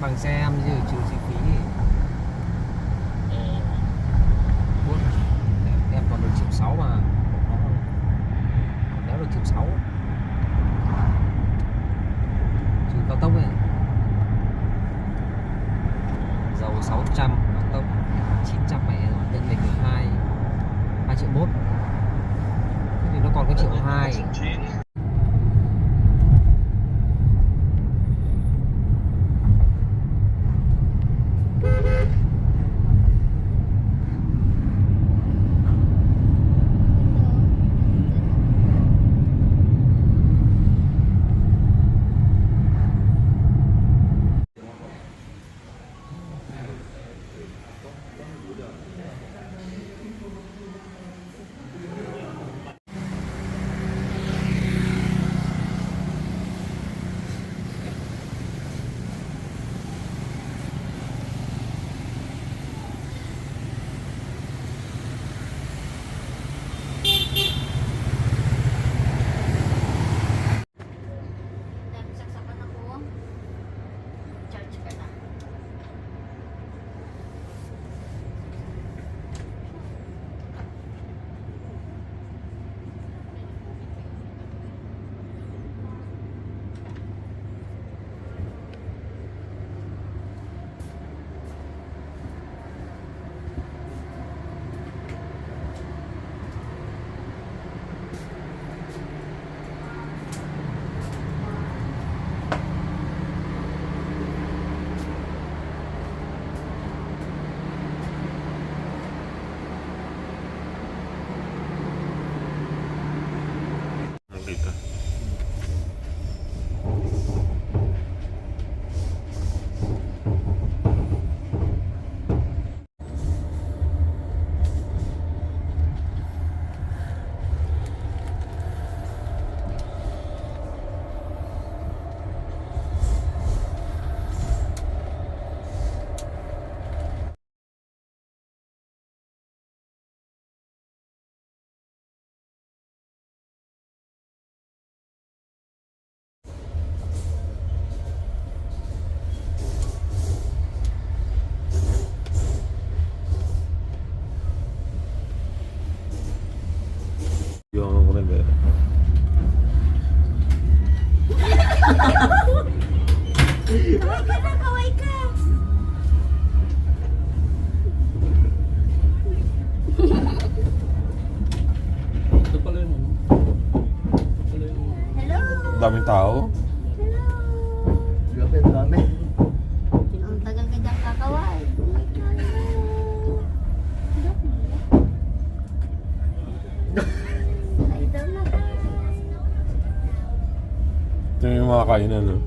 bằng xe em chứ trừ chi phí. Buốt em còn được 1,6 triệu mà đéo được 1,6 triệu trừ cao tốc ấy. Dầu 600, cao tốc 900 mẹ rồi, nhận định được 2,1 triệu. Thế thì nó còn có 1,2 triệu. Dito. Yung ako nag Kaway ka. Ito pala yun. Hello. daming tao. Grabe, ang dami. Ang tagal ka dyan kakaway. Ay, daw na. Ito yung mga kainan, no?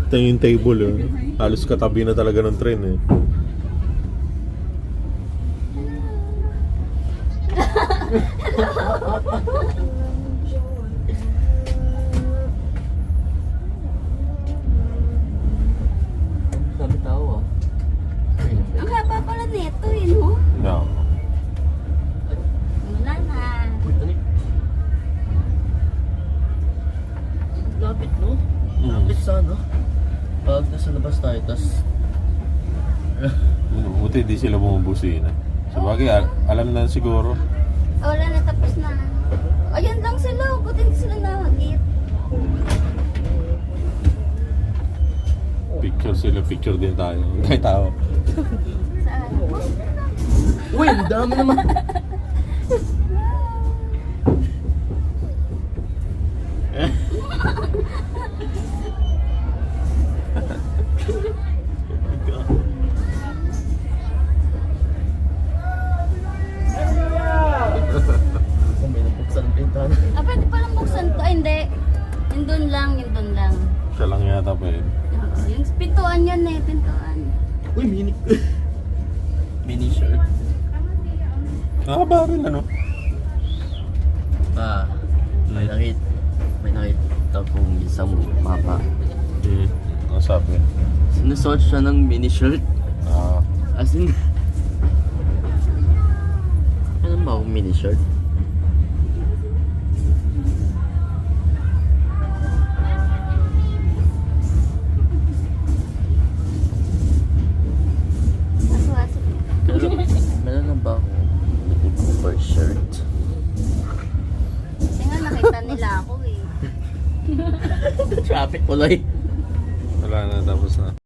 Ito yung table, oh. Halos katabi na talaga ng tren, eh. Dami tao ah. Ang haba pala neto eh, no? No. Wala na. Uy, tani. Lapit, no? Lapit sana. Pag nasa labas tayo, tas... Buti di sila bumubusina. Sabagay, alam na siguro. Wala na, tapos na. Ayan lang sila, buti hindi sila nakagit. Picture sila, picture din tayo. Kahit tao. Saan? Uy, ang dami naman. May nabuksan ang bintana. Ah, pwede palang buksan to. Ay, hindi. Yung dun lang, yung dun lang. Siya lang yata pa, eh. Oo, yung pintuan yan eh, pintuan. Uy, mini. Mini shirt. Nakaba rin, ano? Ah, may nakita kong isang mapa. Ang sabi? Sinusuot siya ng mini shirt. Ah, As in, ano ba akong mini shirt? Kulay. Wala na, tapos na.